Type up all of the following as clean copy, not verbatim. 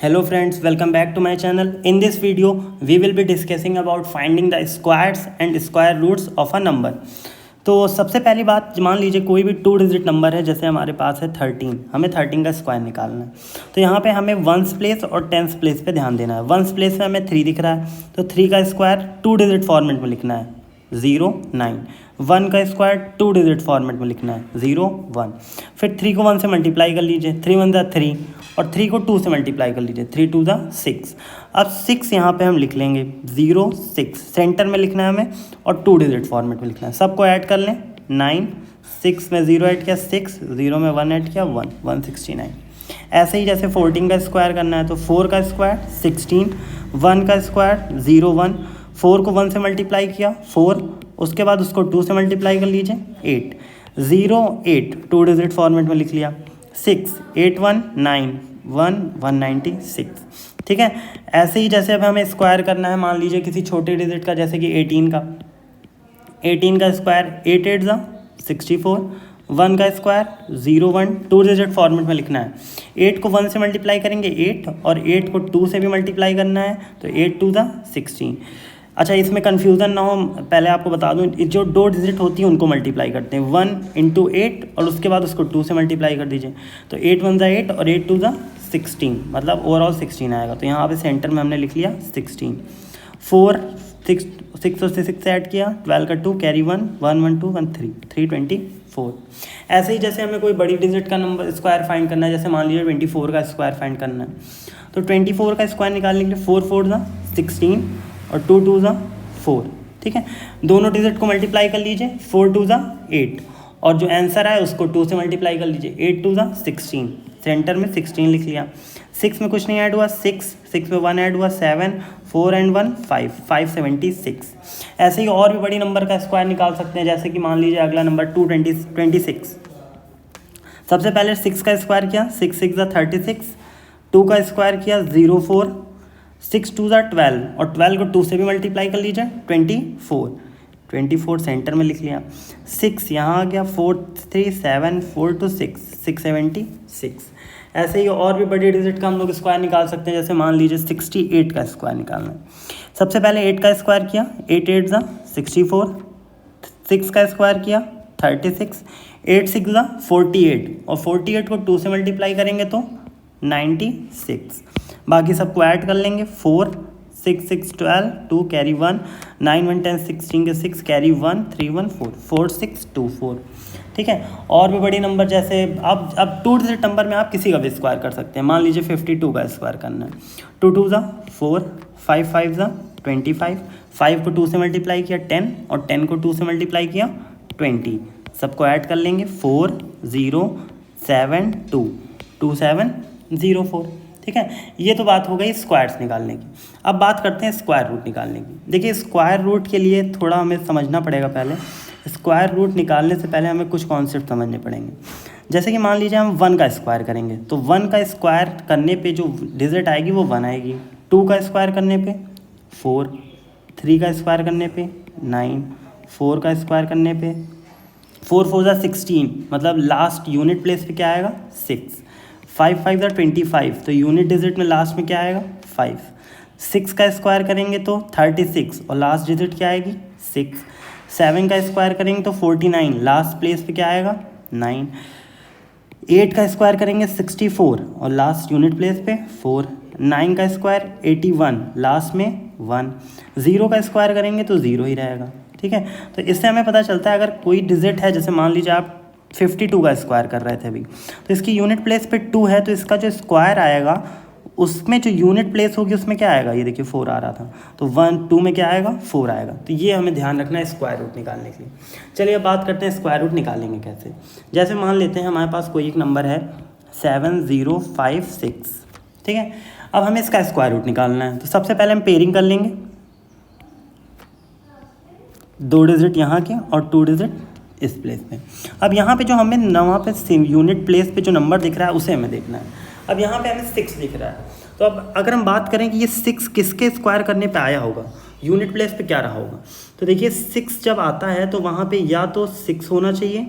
Hello friends, welcome back to my channel. In this video, we will be discussing about finding the squares and square roots of a number. तो सबसे पहली बात, मान लीजिए कोई भी 2 डिजिट नंबर है, जैसे हमारे पास है 13, हमें 13 का स्क्वायर निकालना है। तो यहाँ पे हमें वंस प्लेस और टेंस प्लेस पे ध्यान देना है। वंस प्लेस में हमें 3 दिख रहा है, तो 3 का स्क्वायर 2 डिजिट फॉर्मेट में लिखना है 0 9। 1 का स्क्वायर 2 डिजिट फॉर्मेट में लिखना है 0 1। फिर 3 को 1 से मल्टीप्लाई कर लीजिए, 3 1 ज़ा 3, और 3 को 2 से मल्टीप्लाई कर लीजिए, 3 2 ज़ा 6। अब 6 यहाँ पे हम लिख लेंगे 0 6, सेंटर में लिखना है हमें और 2 डिजिट फॉर्मेट में लिखना है। सबको ऐड कर लें, 9 6 में 0 ऐड किया 6, 0 में 1 ऐड किया 1 169। ऐसे ही जैसे 14 का स्क्वायर करना है तो 4 का स्क्वायर 16, 1 का स्क्वायर 0 1, 4 को 1 से मल्टीप्लाई किया 4, उसके बाद उसको 2 से मल्टीप्लाई कर लीजिए 8, 0 8 2 डिजिट फॉर्मेट में लिख लिया, 6 8 1 9 1 196। ठीक है। ऐसे ही जैसे अब हमें स्क्वायर करना है, मान लीजिए किसी छोटे डिजिट का, जैसे कि 18 का स्क्वायर 8 8 ज़ा 64, 1 का स्क्वायर 0 1 2 डिजिट फॉर्मेट में लिखना है। 8 को 1 से मल्टीप्लाई करेंगे 8, और 8 को 2 से भी मल्टीप्लाई करना है, तो 8 2 ज़ा 16। अच्छा, इसमें कन्फ्यूज़न ना हो, पहले आपको बता दूं, जो 2 डिजिट होती है उनको मल्टीप्लाई करते हैं 1 इंटू 8, और उसके बाद उसको 2 से मल्टीप्लाई कर दीजिए, तो 8 1 ज़ा 8 और 8 2 ज़ा 16, मतलब ओवरऑल 16 आएगा। तो यहाँ पे सेंटर में हमने लिख लिया 16। 4 6 और 6 ऐड किया, 12 का 2 कैरी 1 1 1 2 1 3 324। ऐसे ही जैसे हमें कोई बड़ी डिजिट का नंबर स्क्वायर फाइंड करना है, जैसे मान लीजिए 24 का स्क्वायर फाइंड करना है, तो 24 का स्क्वायर निकालने के लिए 4 4 ज़ा 16 और 2 2 ज़ा 4। ठीक है, दोनों डिजिट को मल्टीप्लाई कर लीजिए, 4 2 ज़ा 8, और जो आंसर है उसको 2 से मल्टीप्लाई कर लीजिए, 8 2 ज़ा 16, सेंटर में 16 लिख लिया। 6 में कुछ नहीं ऐड हुआ, 6 में 1 ऐड हुआ 7, 4 एंड 1 5 576। ऐसे ही और भी बड़ी नंबर का स्क्वायर निकाल सकते हैं, जैसे कि मान लीजिए अगला नंबर 226। सबसे पहले 6 का स्क्वायर किया, 6 6 ज़ा 36, 2 का स्क्वायर किया 0 4, 6 2 ज़ा 12, और 12 को 2 से भी मल्टीप्लाई कर लीजिए 24 सेंटर में लिख लिया। 6 यहाँ आ गया, 4 3 7 4 2 6 676। ऐसे ही और भी बड़ी डिजिट का हम लोग स्क्वायर निकाल सकते हैं, जैसे मान लीजिए 68 का स्क्वायर निकालना है। सबसे पहले 8 का स्क्वायर किया, 8 8 ज़ा 64, 6 का स्क्वायर किया 36, 8 6 ज़ा 48, और 48 को 2 से मल्टीप्लाई करेंगे तो 96। बाकी सबको ऐड कर लेंगे, 4 6 6 12 2 कैरी 1 9 1 10 16 के 6 कैरी 1 3 1 4 4 6 2 4। ठीक है। और भी बड़ी नंबर जैसे अब 2 डिजिट नंबर में आप किसी का भी स्क्वायर कर सकते हैं। मान लीजिए 52 का स्क्वायर करना है, 2 2 ज़ा 4, 5 5 ज़ा 25, 5 को 2 से मल्टीप्लाई किया 10, और 10 को 2 से मल्टीप्लाई किया 20। सबको ऐड कर लेंगे, 4 0 7 2 2 7 0 4। ठीक है, ये तो बात हो गई स्क्वायर्स निकालने की। अब बात करते हैं स्क्वायर रूट निकालने की। देखिए, स्क्वायर रूट के लिए थोड़ा हमें समझना पड़ेगा। पहले स्क्वायर रूट निकालने से पहले हमें कुछ कॉन्सेप्ट समझने पड़ेंगे। जैसे कि मान लीजिए हम 1 का स्क्वायर करेंगे, तो 1 का स्क्वायर करने पे जो डिजिट आएगी वो 1 आएगी। 2 का स्क्वायर करने पे 4, 3 का स्क्वायर करने पे 9, 4 का स्क्वायर करने पे 4 4 ज़ा 16, मतलब लास्ट यूनिट प्लेस पे क्या आएगा 6, 5 5 ज़ा 25, तो यूनिट डिजिट में लास्ट में क्या आएगा 5। 6 का स्क्वायर करेंगे तो 36, और लास्ट डिजिट क्या आएगी 6। 7 का स्क्वायर करेंगे तो 49, लास्ट प्लेस पे क्या आएगा 9। 8 का स्क्वायर करेंगे 64, और लास्ट यूनिट प्लेस पे 4। 9 का स्क्वायर 81, लास्ट में 1। 0 का स्क्वायर करेंगे तो 0 ही रहेगा। ठीक है, तो इससे हमें पता चलता है अगर कोई डिजिट है, जैसे मान लीजिए आप 52 का स्क्वायर कर रहे थे अभी, तो इसकी यूनिट प्लेस पे 2 है, तो इसका जो स्क्वायर आएगा उसमें जो यूनिट प्लेस होगी उसमें क्या आएगा, ये देखिए 4 आ रहा था, तो 1 2 में क्या आएगा 4 आएगा। तो ये हमें ध्यान रखना है स्क्वायर रूट निकालने के लिए। चलिए अब बात करते हैं स्क्वायर रूट निकालेंगे कैसे। जैसे मान लेते हैं हमारे पास कोई एक नंबर है 7056। ठीक है, अब हमें इसका स्क्वायर रूट निकालना है, तो सबसे पहले हम पेयरिंग कर लेंगे, 2 डिजिट यहाँ के और 2 डिजिट इस प्लेस पे। अब यहाँ पे जो हमें वहाँ पे यूनिट प्लेस पे जो नंबर दिख रहा है उसे हमें देखना है। अब यहाँ पे हमें 6 दिख रहा है, तो अब अगर हम बात करें कि ये 6 किसके स्क्वायर करने पे आया होगा, यूनिट प्लेस पे क्या रहा होगा, तो देखिए 6 जब आता है तो वहाँ पे या तो 6 होना चाहिए,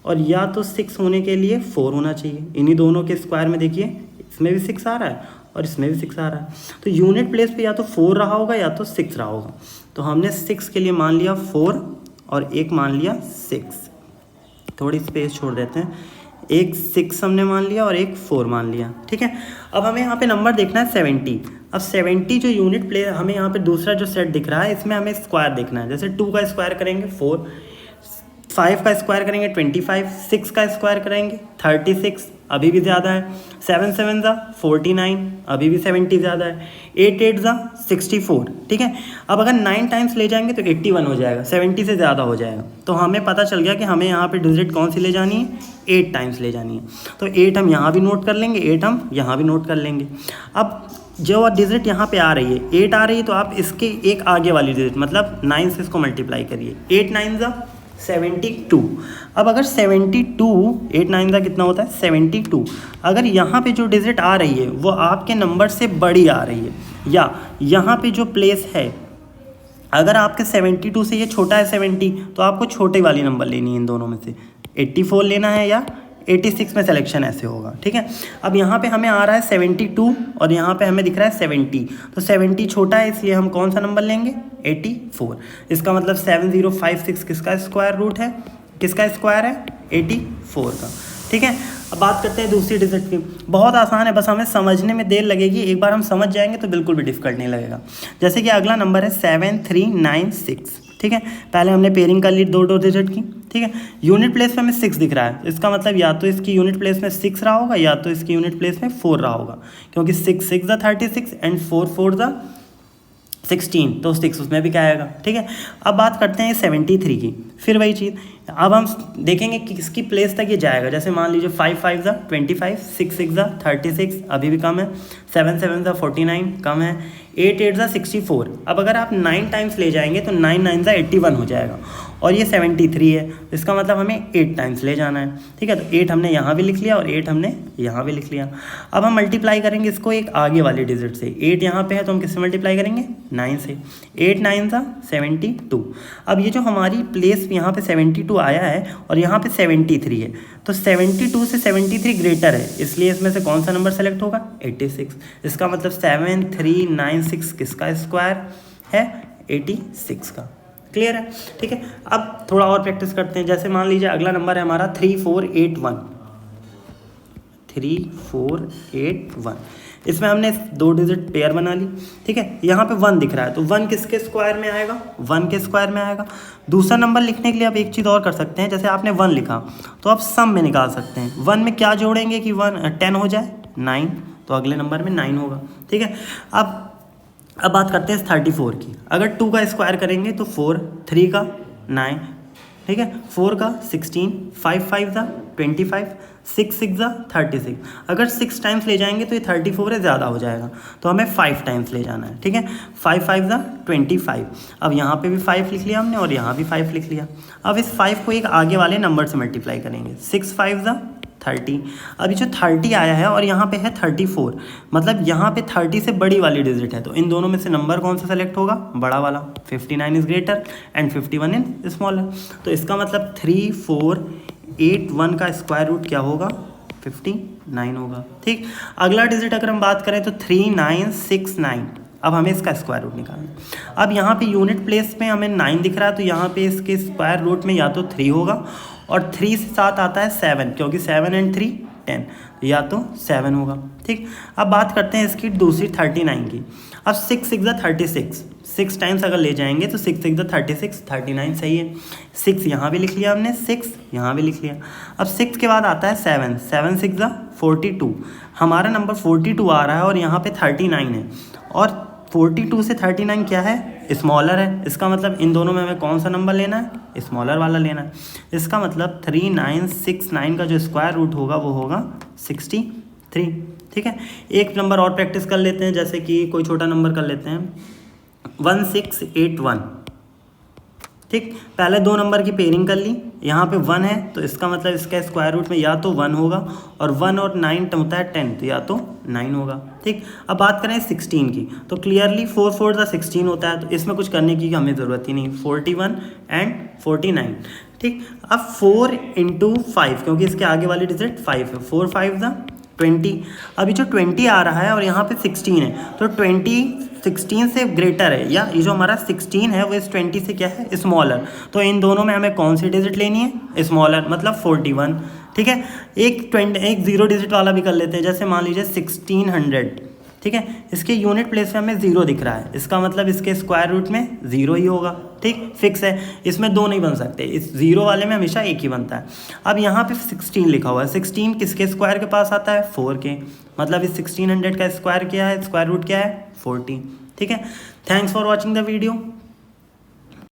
और या तो 6 होने के लिए 4 होना चाहिए। इन्हीं दोनों के स्क्वायर में देखिए इसमें भी 6 आ रहा है और इसमें भी 6 आ रहा है, तो यूनिट प्लेस पे या तो 4 रहा होगा या तो 6 रहा होगा। तो हमने 6 के लिए मान लिया 4 और एक मान लिया 6, थोड़ी स्पेस छोड़ देते हैं, एक 6 हमने मान लिया और एक 4 मान लिया, ठीक है। अब हमें यहाँ पे नंबर देखना है 70। अब 70 जो यूनिट प्लेस, हमें यहाँ पे दूसरा जो सेट दिख रहा है इसमें हमें स्क्वायर देखना है। जैसे 2 का स्क्वायर करेंगे 4, 5 का स्क्वायर करेंगे 25, 6 का स्क्वायर करेंगे 36, अभी भी ज़्यादा है, 7 7 ज़ा 49, अभी भी 70 ज़्यादा है, 8 8 ज़ा 64, ठीक है। अब अगर 9 टाइम्स ले जाएंगे तो 81 हो जाएगा, 70 से ज़्यादा हो जाएगा। तो हमें पता चल गया कि हमें यहाँ पे डिजिट कौन सी ले जानी है, 8 टाइम्स ले जानी है। तो 8 हम यहाँ भी नोट कर लेंगे, 8 हम यहाँ भी नोट कर लेंगे। अब जो डिजिट यहाँ पे आ रही है 8 आ रही है, तो आप इसके एक आगे वाली डिजिट मतलब 9 से इसको मल्टीप्लाई करिए, 8 9 ज़ा 72। अब अगर 72, 8 9 का कितना होता है 72, अगर यहाँ पे जो डिजिट आ रही है वो आपके नंबर से बड़ी आ रही है, या यहाँ पे जो प्लेस है अगर आपके 72 से ये छोटा है 70, तो आपको छोटे वाली नंबर लेनी है इन दोनों में से, 84 लेना है या 86 में सिलेक्शन ऐसे होगा, ठीक है। अब यहाँ पे हमें आ रहा है 72 और यहाँ पे हमें दिख रहा है 70, तो 70 छोटा है इसलिए हम कौन सा नंबर लेंगे, 84। इसका मतलब 7056 किसका स्क्वायर रूट है, किसका स्क्वायर है, 84 का, ठीक है। अब बात करते हैं दूसरी डिजिट की। बहुत आसान है, बस हमें समझने में देर लगेगी, एक बार हम समझ जाएंगे तो बिल्कुल भी डिफिकल्ट नहीं लगेगा। जैसे कि अगला नंबर है 7396, ठीक है। पहले हमने पेयरिंग कर ली दो डिजिट की, ठीक है। यूनिट प्लेस में हमें 6 दिख रहा है, इसका मतलब या तो इसकी यूनिट प्लेस में 6 रहा होगा या तो इसकी यूनिट प्लेस में 4 रहा होगा, क्योंकि 6 6 ज़ा 36 एंड 4 4 ज़ा 16, तो 6 उसमें भी क्या आएगा, ठीक है। अब बात करते हैं 73 की, फिर वही चीज़, अब हम देखेंगे कि किसकी प्लेस तक ये जाएगा। जैसे मान लीजिए 5 5 ज़ा 25, 6 6 ज़ा 36, अभी भी कम है, 7 7 ज़ा 49, कम है, 8 8 ज़ा 64। अब अगर आप 9 टाइम्स ले जाएंगे तो 9 9 ज़ा 81 हो जाएगा, और ये 73 है, इसका मतलब हमें 8 टाइम्स ले जाना है, ठीक है। तो 8 हमने यहाँ भी लिख लिया और 8 हमने यहाँ भी लिख लिया। अब हम मल्टीप्लाई करेंगे इसको एक आगे वाली डिजिट से, 8 यहाँ पे है तो हम किससे मल्टीप्लाई करेंगे, 9 से, 8 9 ज़ा 72। अब ये जो हमारी प्लेस यहाँ पे 72 आया है और यहाँ पे 73 है, तो 72 से 73 ग्रेटर है, इसलिए इसमें से कौन सा नंबर सेलेक्ट होगा, 86। इसका मतलब 7396 किसका स्क्वायर है, 86 का। क्लियर है, ठीक है। अब थोड़ा और प्रैक्टिस करते हैं। जैसे मान लीजिए अगला नंबर है हमारा 3481, 3481, इसमें हमने 2 डिजिट पेयर बना ली, ठीक है। यहाँ पे 1 दिख रहा है, तो 1 किसके स्क्वायर में आएगा, 1 के स्क्वायर में आएगा। दूसरा नंबर लिखने के लिए आप एक चीज़ और कर सकते हैं, जैसे आपने 1 लिखा तो आप सम में निकाल सकते हैं। 1 में क्या जोड़ेंगे कि 10 हो जाए, 9, तो अगले नंबर में 9 होगा, ठीक है। अब बात करते हैं 34 की। अगर 2 का स्क्वायर करेंगे तो 4, 3 का 9, ठीक है, 4 का 16, 5 5 ज़ा 25, 6 6 ज़ा 36। अगर 6 टाइम्स ले जाएंगे तो ये 34 है, ज़्यादा हो जाएगा, तो हमें 5 टाइम्स ले जाना है, ठीक है। 5 5 ज़ा 25। अब यहाँ पे भी 5 लिख लिया हमने और यहाँ भी 5 लिख लिया। अब इस 5 को एक आगे वाले नंबर से मल्टीप्लाई करेंगे, 6 5 ज़ा 30। अभी जो 30 आया है और यहाँ पे है 34, मतलब यहाँ पे 30 से बड़ी वाली डिजिट है, तो इन दोनों में से नंबर कौन सा सेलेक्ट होगा, बड़ा वाला। 59 is greater and 51 is smaller, तो इसका मतलब 3481 का स्क्वायर रूट क्या होगा, 59 होगा, ठीक। अगला डिजिट अगर हम बात करें तो 3969। अब हमें इसका स्क्वायर रूट निकालना है। अब यहाँ पे यूनिट प्लेस में हमें 9 दिख रहा है, तो यहाँ पे इसके स्क्वायर रूट में या तो 3 होगा, और 3 से साथ आता है 7, क्योंकि 7 एंड 3 10, या तो 7 होगा, ठीक। अब बात करते हैं इसकी दूसरी 39 की। अब 6 6 ज़ा 36, 6 टाइम्स अगर ले जाएंगे तो 6 6 ज़ा 36, 39 सही है। 6 यहाँ भी लिख लिया हमने, 6 यहाँ भी लिख लिया। अब 6 के बाद आता है 7, 7 6 ज़ा 42। हमारा नंबर 42 आ रहा है और यहाँ पे 39 है, और 42 से 39 क्या है, स्मॉलर है। इसका मतलब इन दोनों में हमें कौन सा नंबर लेना है, स्मॉलर वाला लेना है। इसका मतलब 3969 का जो स्क्वायर रूट होगा वो होगा 63, ठीक है। एक नंबर और प्रैक्टिस कर लेते हैं, जैसे कि कोई छोटा नंबर कर लेते हैं, 1681, ठीक। पहले 2 नंबर की पेयरिंग कर ली, यहाँ पे 1 है तो इसका मतलब इसका स्क्वायर रूट में या तो 1 होगा, और 1 और 9 होता है 10, तो या तो 9 होगा, ठीक। अब बात करें 16 की, तो क्लियरली 4 4 ज़ा 16 होता है, तो इसमें कुछ करने की हमें ज़रूरत ही नहीं, 41 एंड 49, ठीक। अब 4 × 5, क्योंकि इसके आगे वाली डिजिट 5 है, 4 5 ज़ा 20। अभी जो 20 आ रहा है और यहाँ पे 16 है, तो 20 16 से ग्रेटर है, या ये जो हमारा 16 है वो इस 20 से क्या है, स्मॉलर। तो इन दोनों में हमें कौन सी डिजिट लेनी है, स्मॉलर, मतलब 41। ठीक है, एक 0 डिजिट वाला भी कर लेते हैं, जैसे मान लीजिए 1600। ठीक है, इसके यूनिट प्लेस में हमें 0 दिख रहा है, इसका मतलब इसके स्क्वायर रूट में 0 ही होगा। ठीक, फिक्स है, इसमें 2 नहीं बन सकते, इस 0 वाले में हमेशा एक ही बनता है। अब यहाँ पे 16 लिखा हुआ है, 16 किसके स्क्वायर के पास आता है, 4 के, मतलब इस 1600 का स्क्वायर क्या है, स्क्वायर रूट क्या है, 40। ठीक है, thanks for watching the video.